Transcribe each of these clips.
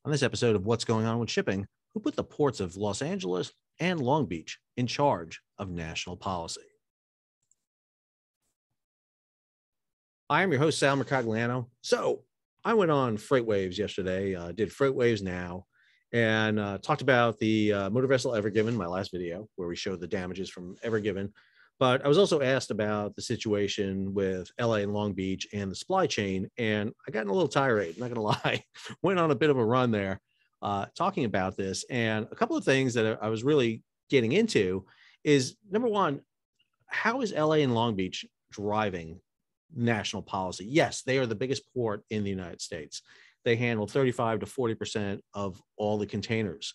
On this episode of What's Going On with Shipping, who put the ports of Los Angeles and Long Beach in charge of national policy? I am your host, Sal Mercogliano. So I went on FreightWaves yesterday, did FreightWaves Now, and talked about the motor vessel Ever Given, my last video, where we showed the damages from Ever Given. But I was also asked about the situation with LA and Long Beach and the supply chain, and I got in a little tirade, not gonna lie. Went on a bit of a run there talking about this. And a couple of things that I was really getting into is, number one, how is LA and Long Beach driving national policy? Yes, they are the biggest port in the United States. They handle 35 to 40% of all the containers.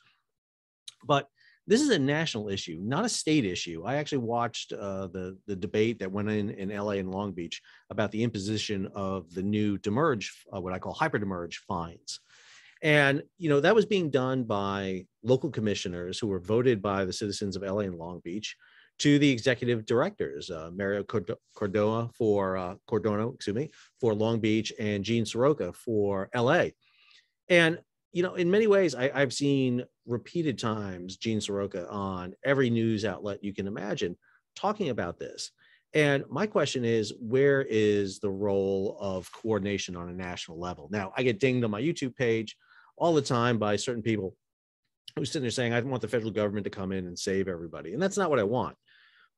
But this is a national issue, not a state issue. I actually watched the debate that went in LA and Long Beach about the imposition of the new demurrage, what I call hyper-demurrage fines. And, you know, that was being done by local commissioners who were voted by the citizens of LA and Long Beach to the executive directors, Mario Cardona for Long Beach, and Gene Soroka for LA. And, you know, in many ways, I've seen repeated times Gene Soroka on every news outlet you can imagine talking about this. And my question is, where is the role of coordination on a national level? Now, I get dinged on my YouTube page all the time by certain people who sitting there saying, I want the federal government to come in and save everybody. And that's not what I want.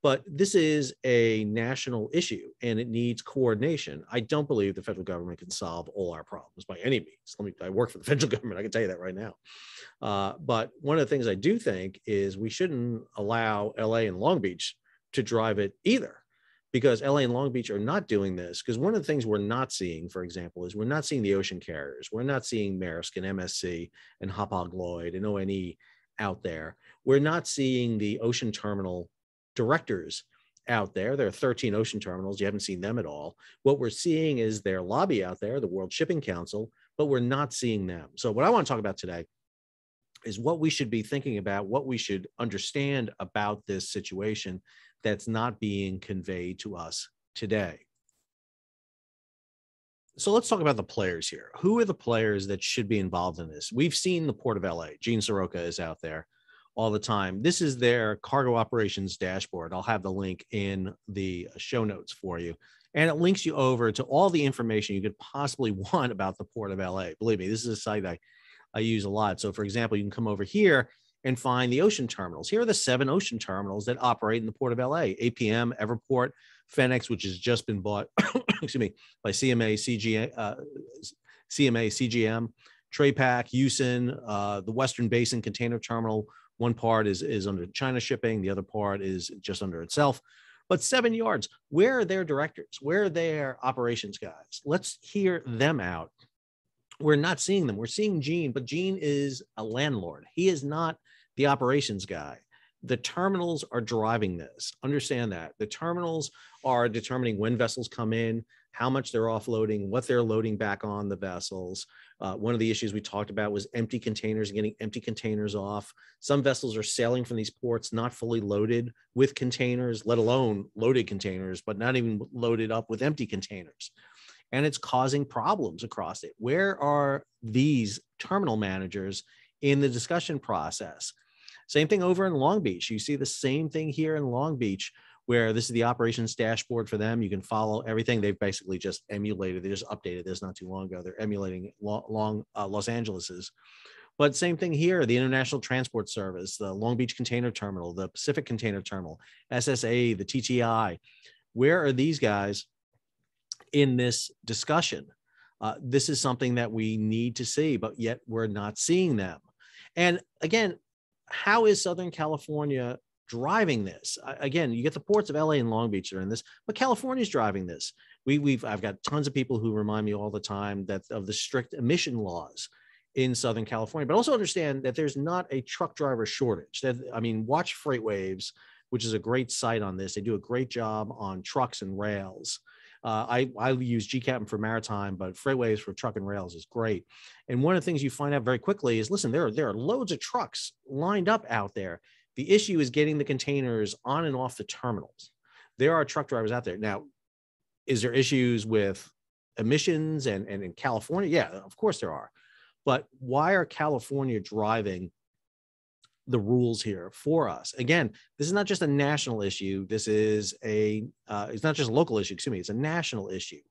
But this is a national issue and it needs coordination. I don't believe the federal government can solve all our problems by any means. I work for the federal government. I can tell you that right now. But one of the things I do think is we shouldn't allow LA and Long Beach to drive it either, because LA and Long Beach are not doing this. Because one of the things we're not seeing, for example, is we're not seeing the ocean carriers. We're not seeing Maersk and MSC and Hapag-Lloyd and ONE out there. We're not seeing the ocean terminal directors out there. There are 13 ocean terminals. You haven't seen them at all. What we're seeing is their lobby out there, the World Shipping Council, but we're not seeing them. So what I want to talk about today is what we should be thinking about, what we should understand about this situation that's not being conveyed to us today. So let's talk about the players here. Who are the players that should be involved in this? We've seen the Port of LA. Gene Soroka is out there all the time. This is their cargo operations dashboard. I'll have the link in the show notes for you. And it links you over to all the information you could possibly want about the Port of LA. Believe me, this is a site I use a lot. So for example, you can come over here and find the ocean terminals. Here are the 7 ocean terminals that operate in the Port of LA: APM, Everport, FedEx, which has just been bought, excuse me, by CMA, CGM, TraPac, Houston, the Western Basin Container Terminal. One part is under China Shipping. The other part is just under itself. But 7 yards, where are their directors? Where are their operations guys? Let's hear them out. We're not seeing them. We're seeing Gene, but Gene is a landlord. He is not the operations guy. The terminals are driving this. Understand that. The terminals are determining when vessels come in, how much they're offloading, what they're loading back on the vessels. One of the issues we talked about was empty containers, getting empty containers off. Some vessels are sailing from these ports not fully loaded with containers, let alone loaded containers, but not even loaded up with empty containers. And it's causing problems across it. Where are these terminal managers in the discussion process? Same thing over in Long Beach. You see the same thing here in Long Beach, where this is the operations dashboard for them. You can follow everything. They've basically just emulated. They just updated this not too long ago. They're emulating Los Angeles's. But same thing here, the International Transport Service, the Long Beach Container Terminal, the Pacific Container Terminal, SSA, the TTI. Where are these guys in this discussion? This is something that we need to see, but yet we're not seeing them. And again, how is Southern California driving this? Again, you get the ports of LA and Long Beach that are in this, but California's driving this. I've got tons of people who remind me all the time that of the strict emission laws in Southern California, but also understand that there's not a truck driver shortage. Watch FreightWaves, which is a great site on this. They do a great job on trucks and rails. I use Jacobsen for Maritime, but FreightWaves for truck and rails is great. And one of the things you find out very quickly is, listen, there are loads of trucks lined up out there. The issue is getting the containers on and off the terminals. There are truck drivers out there. Now, is there issues with emissions and in California? Yeah, of course there are. But why are California driving the rules here for us? Again, this is not just a national issue. This is it's not just a local issue, excuse me, it's a national issue.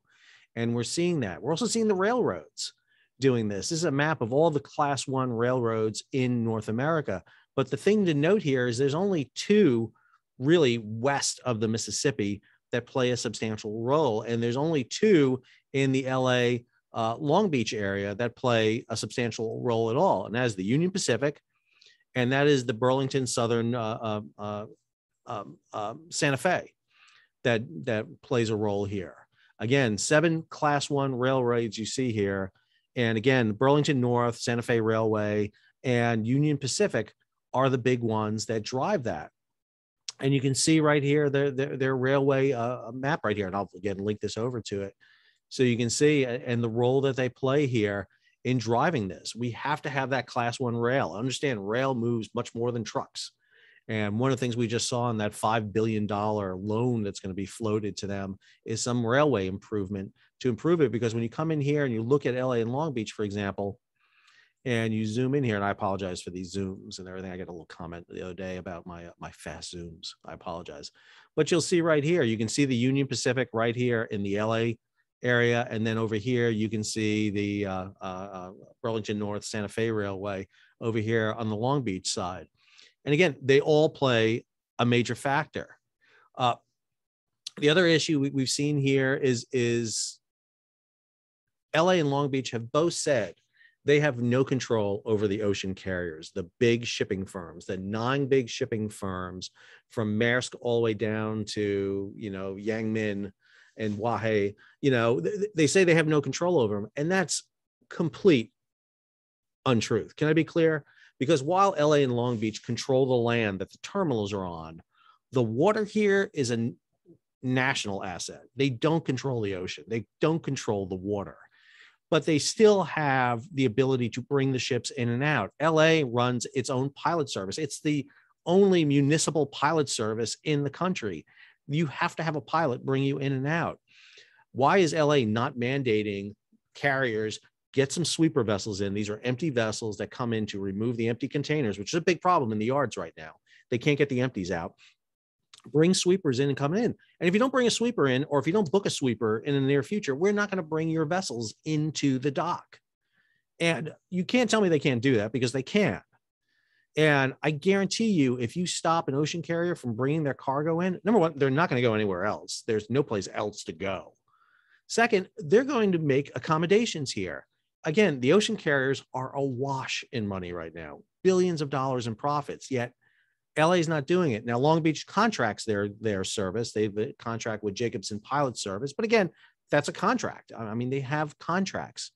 And we're seeing that. We're also seeing the railroads doing this. This is a map of all the class 1 railroads in North America. But the thing to note here is there's only 2 really west of the Mississippi that play a substantial role. And there's only 2 in the LA Long Beach area that play a substantial role at all. And that is the Union Pacific, and that is the Burlington Southern Santa Fe that plays a role here. Again, 7 class 1 railroads you see here. And again, Burlington North, Santa Fe Railway, and Union Pacific are the big ones that drive that. And you can see right here their railway map right here. And I'll again link this over to it. So you can see and the role that they play here in driving this. We have to have that class 1 rail. Understand, rail moves much more than trucks. And one of the things we just saw in that $5 billion loan that's going to be floated to them is some railway improvement to improve it. Because when you come in here and you look at LA and Long Beach, for example, and you zoom in here, and I apologize for these zooms and everything. I got a little comment the other day about my fast zooms. I apologize. But you'll see right here, you can see the Union Pacific right here in the LA area. And then over here, you can see the Burlington North Santa Fe Railway over here on the Long Beach side. And again, they all play a major factor. The other issue we've seen here is LA and Long Beach have both said they have no control over the ocean carriers, the big shipping firms, the 9 big shipping firms from Maersk all the way down to, Yang Min and Wahe. They say they have no control over them. And that's complete untruth. Can I be clear? Because while LA and Long Beach control the land that the terminals are on, the water here is a national asset. They don't control the ocean. They don't control the water, but they still have the ability to bring the ships in and out. LA runs its own pilot service. It's the only municipal pilot service in the country. You have to have a pilot bring you in and out. Why is LA not mandating carriers get some sweeper vessels in? These are empty vessels that come in to remove the empty containers, which is a big problem in the yards right now. They can't get the empties out. Bring sweepers in and come in. And if you don't bring a sweeper in, or if you don't book a sweeper in the near future, we're not going to bring your vessels into the dock. And you can't tell me they can't do that, because they can. And I guarantee you, if you stop an ocean carrier from bringing their cargo in, number one, they're not going to go anywhere else. There's no place else to go. Second, they're going to make accommodations here. Again, the ocean carriers are awash in money right now, billions of dollars in profits, yet LA is not doing it. Now, Long Beach contracts their service. They have a contract with Jacobsen Pilot Service. But again, that's a contract. I mean, they have contracts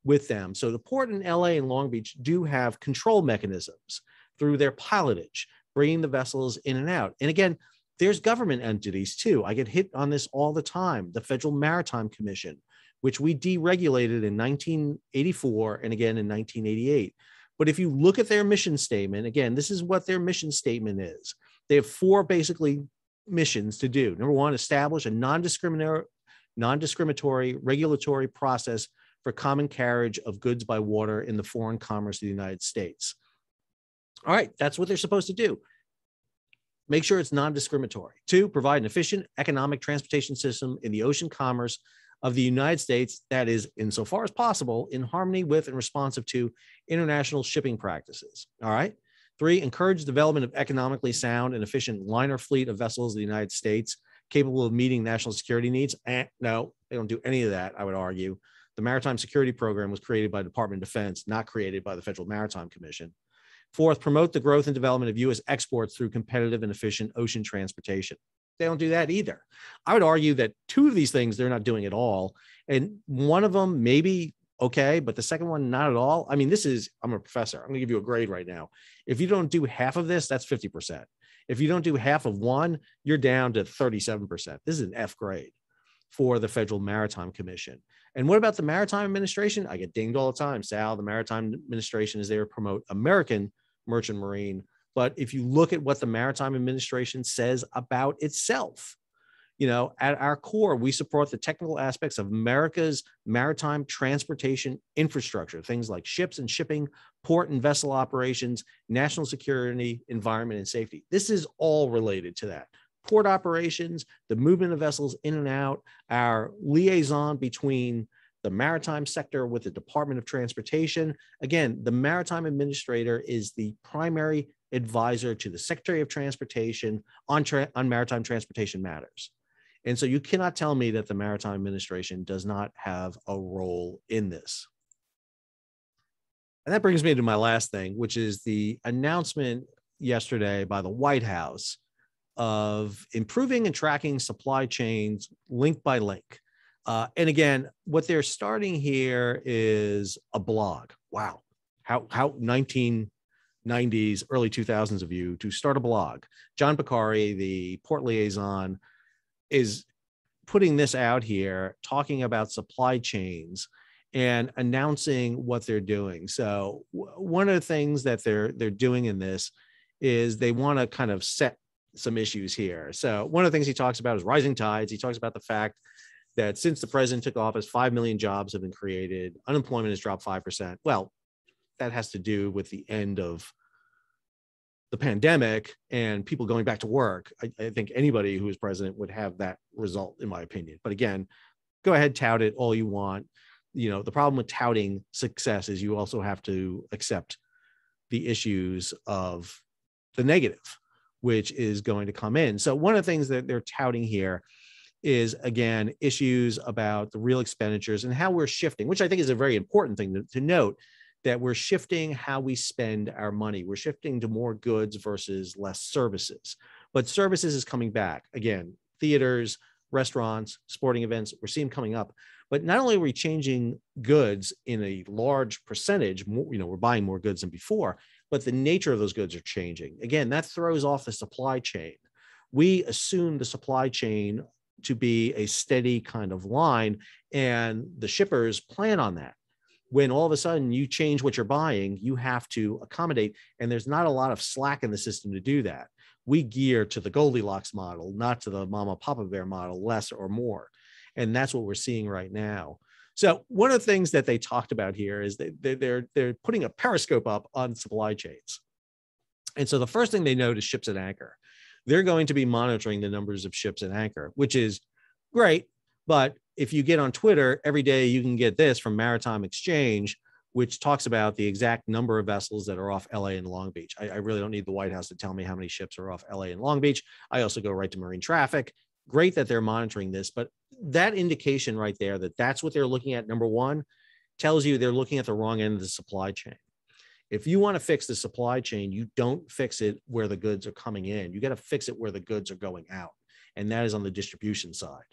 with them. So the port in LA and Long Beach do have control mechanisms through their pilotage, bringing the vessels in and out. And again, there's government entities too. I get hit on this all the time. The Federal Maritime Commission, which we deregulated in 1984 and again in 1988. But if you look at their mission statement, again, this is what their mission statement is. They have 4 basically missions to do. Number 1, establish a non-discriminatory regulatory process for common carriage of goods by water in the foreign commerce of the United States. All right, that's what they're supposed to do. Make sure it's non-discriminatory. 2, provide an efficient economic transportation system in the ocean commerce of the United States that is, insofar as possible, in harmony with and responsive to international shipping practices. All right. 3, encourage development of economically sound and efficient liner fleet of vessels of the United States capable of meeting national security needs. No, they don't do any of that, I would argue. The Maritime Security Program was created by the Department of Defense, not created by the Federal Maritime Commission. 4th, promote the growth and development of U.S. exports through competitive and efficient ocean transportation. They don't do that either. I would argue that 2 of these things they're not doing at all. And one of them maybe okay, but the second one, not at all. I mean, I'm a professor. I'm going to give you a grade right now. If you don't do half of this, that's 50%. If you don't do half of one, you're down to 37%. This is an F grade for the Federal Maritime Commission. And what about the Maritime Administration? I get dinged all the time. Sal, the Maritime Administration is there to promote American merchant marine. But if you look at what the Maritime Administration says about itself, At our core, we support the technical aspects of America's maritime transportation infrastructure, things like ships and shipping, port and vessel operations, national security, environment, and safety. This is all related to that. Port operations, the movement of vessels in and out, our liaison between the maritime sector with the Department of Transportation. Again, the Maritime Administrator is the primary advisor to the Secretary of Transportation on maritime transportation matters. And so you cannot tell me that the Maritime Administration does not have a role in this. And that brings me to my last thing, which is the announcement yesterday by the White House of improving and tracking supply chains link by link. And again, what they're starting here is a blog. Wow. How 1990s, early 2000s of you to start a blog. John Picari, the port liaison, is putting this out here, talking about supply chains and announcing what they're doing. So one of the things that they're doing in this is they want to kind of set some issues here. So one of the things he talks about is rising tides. He talks about the fact that since the president took office, 5 million jobs have been created. Unemployment has dropped 5%. Well, that has to do with the end of the pandemic and people going back to work. I think anybody who is president would have that result, in my opinion. But again, go ahead, tout it all you want. The problem with touting success is you also have to accept the issues of the negative, which is going to come in. So one of the things that they're touting here is, again, issues about the real expenditures and how we're shifting, which I think is a very important thing to note, that we're shifting how we spend our money. We're shifting to more goods versus less services. But services is coming back. Again, theaters, restaurants, sporting events, we're seeing coming up. But not only are we changing goods in a large percentage, we're buying more goods than before, but the nature of those goods are changing. Again, that throws off the supply chain. We assume the supply chain to be a steady kind of line, and the shippers plan on that. When all of a sudden you change what you're buying, you have to accommodate, and there's not a lot of slack in the system to do that. We gear to the Goldilocks model, not to the Mama Papa Bear model, less or more. And that's what we're seeing right now. So one of the things that they talked about here is that they're putting a periscope up on supply chains. And so the first thing they note is ships at anchor. They're going to be monitoring the numbers of ships at anchor, which is great. But if you get on Twitter, every day you can get this from Maritime Exchange, which talks about the exact number of vessels that are off LA and Long Beach. I really don't need the White House to tell me how many ships are off LA and Long Beach. I also go right to marine traffic. Great that they're monitoring this, but that indication right there that that's what they're looking at, number one, tells you they're looking at the wrong end of the supply chain. If you want to fix the supply chain, you don't fix it where the goods are coming in. You got to fix it where the goods are going out. And that is on the distribution side.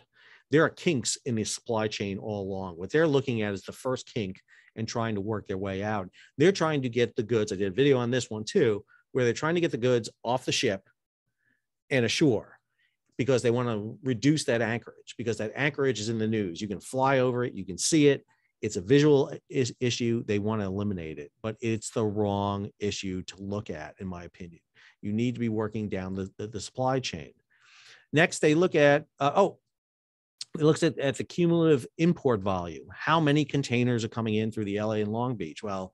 There are kinks in the supply chain all along. What they're looking at is the first kink and trying to work their way out. They're trying to get the goods. I did a video on this one too, where they're trying to get the goods off the ship and ashore because they want to reduce that anchorage, because that anchorage is in the news. You can fly over it. You can see it. It's a visual issue. They want to eliminate it, but it's the wrong issue to look at, in my opinion. You need to be working down the supply chain. Next, they look at, it looks at the cumulative import volume. How many containers are coming in through the LA and Long Beach? Well,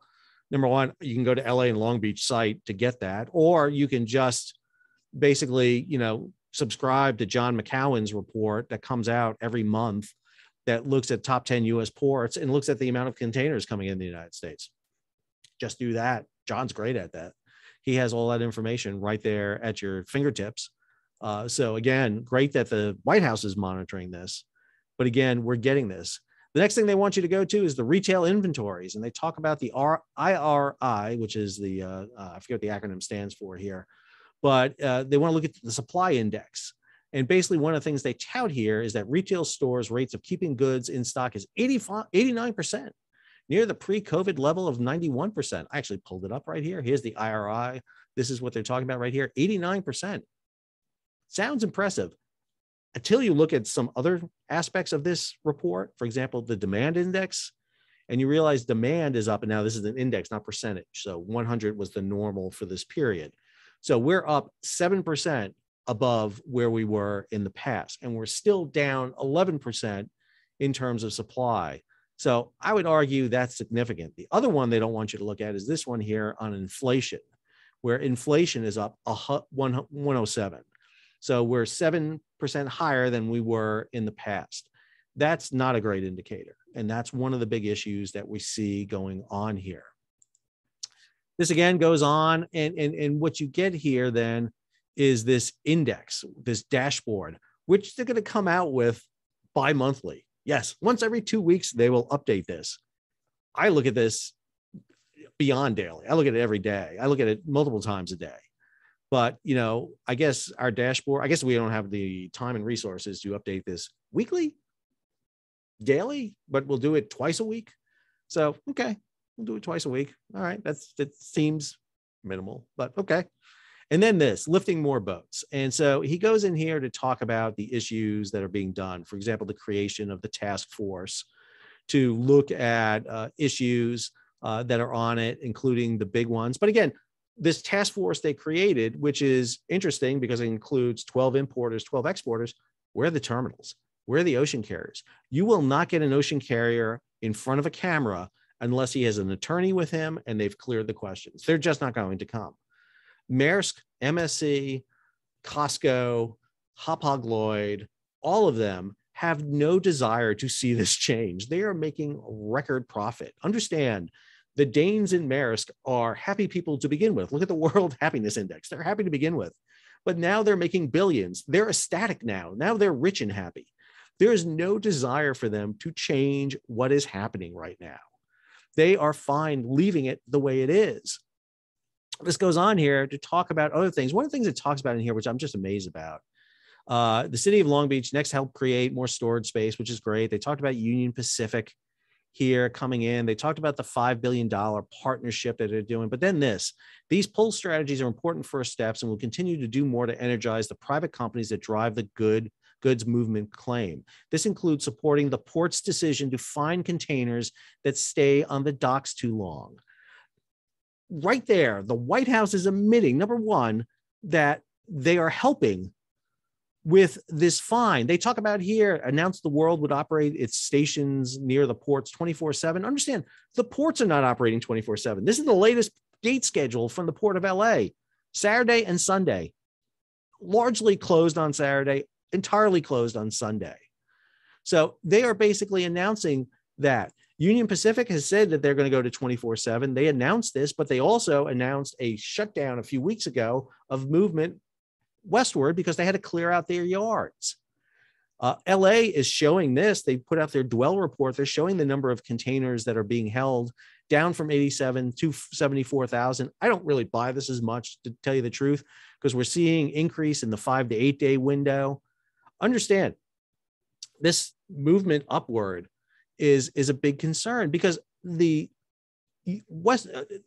number one, you can go to LA and Long Beach site to get that, or you can just basically, subscribe to John McCown's report that comes out every month that looks at top 10 US ports and looks at the amount of containers coming in the United States. Just do that. John's great at that. He has all that information right there at your fingertips. So again, great that the White House is monitoring this, but again, we're getting this. The next thing they want you to go to is the retail inventories. And they talk about the IRI, which is the, I forget what the acronym stands for here, but they want to look at the supply index. And basically one of the things they tout here is that retail stores' rates of keeping goods in stock is 89%, near the pre-COVID level of 91%. I actually pulled it up right here. Here's the IRI. This is what they're talking about right here, 89%. Sounds impressive until you look at some other aspects of this report. For example, the demand index, and you realize demand is up. And now this is an index, not percentage. So 100 was the normal for this period. So we're up 7% above where we were in the past. And we're still down 11% in terms of supply. So I would argue that's significant. The other one they don't want you to look at is this one here on inflation, where inflation is up 107. So we're 7% higher than we were in the past. That's not a great indicator. And that's one of the big issues that we see going on here. This again goes on, and what you get here then is this index, this dashboard, which they're going to come out with bi-monthly. Yes, once every 2 weeks, they will update this. I look at this beyond daily. I look at it every day. I look at it multiple times a day. But, you know, I guess our dashboard, I guess we don't have the time and resources to update this weekly, daily, but we'll do it twice a week. So, okay, we'll do it twice a week. All right, that seems minimal, but okay. And then this, lifting more boats. And so he goes in here to talk about the issues that are being done. For example, the creation of the task force to look at issues that are on it, including the big ones. But again, this task force they created, which is interesting because it includes 12 importers, 12 exporters. Where are the terminals? Where are the ocean carriers? You will not get an ocean carrier in front of a camera unless he has an attorney with him and they've cleared the questions. They're just not going to come. Maersk, MSC, Costco, Hapag-Lloyd, all of them have no desire to see this change. They are making record profit. Understand, the Danes in Maersk are happy people to begin with. Look at the World Happiness Index. They're happy to begin with. But now they're making billions. They're ecstatic now. Now they're rich and happy. There is no desire for them to change what is happening right now. They are fine leaving it the way it is. This goes on here to talk about other things. One of the things it talks about in here, which I'm just amazed about, the city of Long Beach next helped create more storage space, which is great. They talked about Union Pacific here coming in. They talked about the $5 billion partnership that they're doing. But then these pull strategies are important first steps and will continue to do more to energize the private companies that drive the goods movement claim. This includes supporting the port's decision to find containers that stay on the docks too long. Right there, the White House is admitting, number one, that they are helping with this fine. They talk about here, announced the world would operate its stations near the ports 24/7. Understand, the ports are not operating 24/7. This is the latest date schedule from the Port of LA. Saturday and Sunday, largely closed on Saturday, entirely closed on Sunday. So they are basically announcing that. Union Pacific has said that they're going to go to 24/7. They announced this, but they also announced a shutdown a few weeks ago of movement westward because they had to clear out their yards. LA is showing this. They put out their dwell report. They're showing the number of containers that are being held down from 87 to 74,000. I don't really buy this as much, to tell you the truth, because we're seeing increase in the 5 to 8 day window. Understand, this movement upward is a big concern because the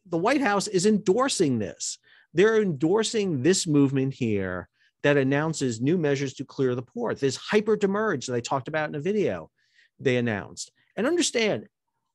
White House is endorsing this. They're endorsing this movement here that announces new measures to clear the port. This hyper-demurrage that I talked about in a video they announced. And understand,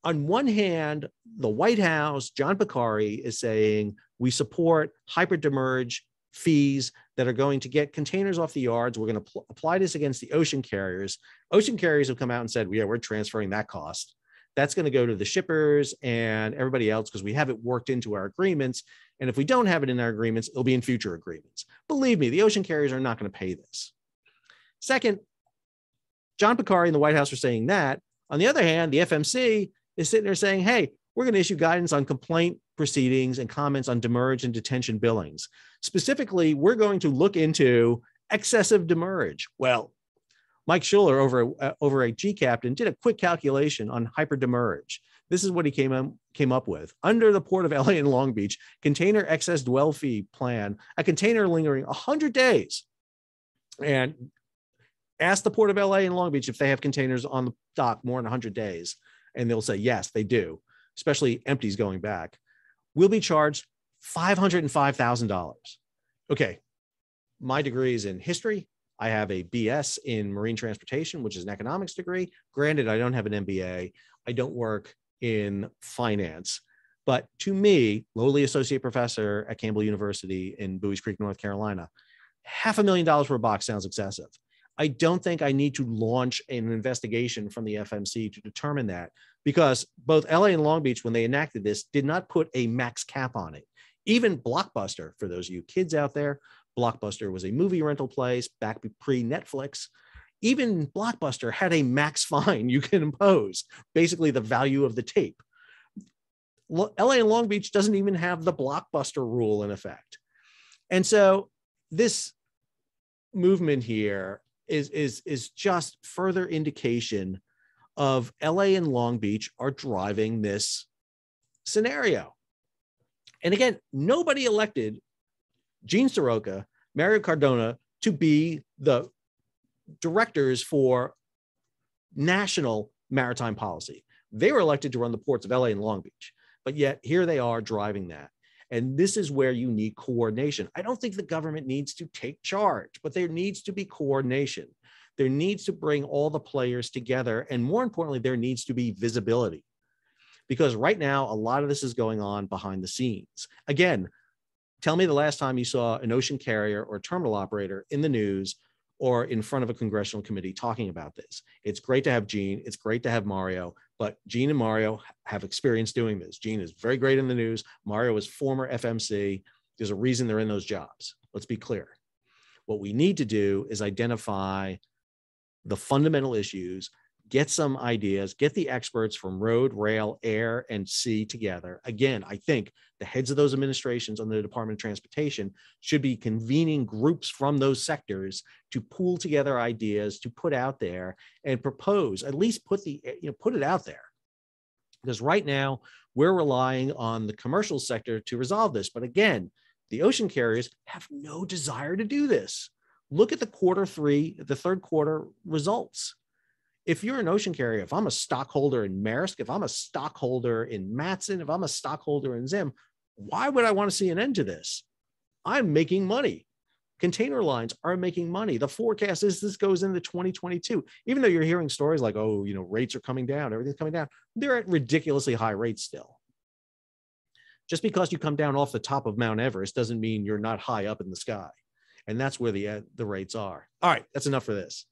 on one hand, the White House, John Picari, is saying we support hyper-demurrage fees that are going to get containers off the yards. We're going to apply this against the ocean carriers. Ocean carriers have come out and said, yeah, we're transferring that cost. That's going to go to the shippers and everybody else because we have it worked into our agreements. And if we don't have it in our agreements, it'll be in future agreements. Believe me, the ocean carriers are not going to pay this. Second, John Picari and the White House are saying that. On the other hand, the FMC is sitting there saying, hey, we're going to issue guidance on complaint proceedings and comments on demurrage and detention billings. Specifically, we're going to look into excessive demurrage. Well, Mike Schuller over at G-Captain did a quick calculation on hyper-demurrage. This is what he came up with. Under the Port of LA and Long Beach, container excess dwell fee plan, a container lingering 100 days. And ask the Port of LA and Long Beach if they have containers on the dock more than 100 days. And they'll say, yes, they do, especially empties going back. Will be charged $505,000. Okay, my degree is in history. I have a BS in marine transportation, which is an economics degree. Granted, I don't have an MBA. I don't work in finance. But to me, lowly associate professor at Campbell University in Bowie Creek, North Carolina, $500,000 per box sounds excessive. I don't think I need to launch an investigation from the FMC to determine that, because both LA and Long Beach, when they enacted this, did not put a max cap on it. Even Blockbuster, for those of you kids out there, Blockbuster was a movie rental place back pre-Netflix. Even Blockbuster had a max fine you can impose, basically the value of the tape. LA and Long Beach doesn't even have the Blockbuster rule in effect. And so this movement here is just further indication of LA and Long Beach are driving this scenario. And again, nobody elected Gene Soroka, Mario Cardona to be the directors for national maritime policy. They were elected to run the ports of LA and Long Beach, but yet here they are driving that. And this is where you need coordination. I don't think the government needs to take charge, but there needs to be coordination. There needs to bring all the players together. And more importantly, there needs to be visibility. Because right now, a lot of this is going on behind the scenes. Again, tell me the last time you saw an ocean carrier or terminal operator in the news or in front of a congressional committee talking about this. It's great to have Gene. It's great to have Mario, but Gene and Mario have experience doing this. Gene is very great in the news. Mario is former FMC. There's a reason they're in those jobs. Let's be clear. What we need to do is identify the fundamental issues, get some ideas, get the experts from road, rail, air, and sea together. Again, I think the heads of those administrations on the Department of Transportation should be convening groups from those sectors to pool together ideas, to put out there and propose, at least put it out there. Because right now we're relying on the commercial sector to resolve this. But again, the ocean carriers have no desire to do this. Look at the third quarter results. If you're an ocean carrier, if I'm a stockholder in Maersk, if I'm a stockholder in Matson, if I'm a stockholder in Zim, why would I want to see an end to this? I'm making money. Container lines are making money. The forecast is this goes into 2022. Even though you're hearing stories like, oh, rates are coming down, everything's coming down, they're at ridiculously high rates still. Just because you come down off the top of Mount Everest doesn't mean you're not high up in the sky. And that's where the rates are. All right, that's enough for this.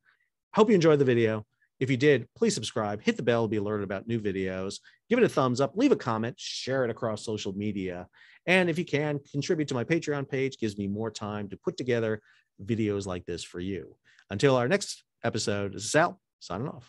Hope you enjoyed the video. If you did, please subscribe, hit the bell to be alerted about new videos, give it a thumbs up, leave a comment, share it across social media. And if you can, contribute to my Patreon page, gives me more time to put together videos like this for you. Until our next episode, this is Sal, signing off.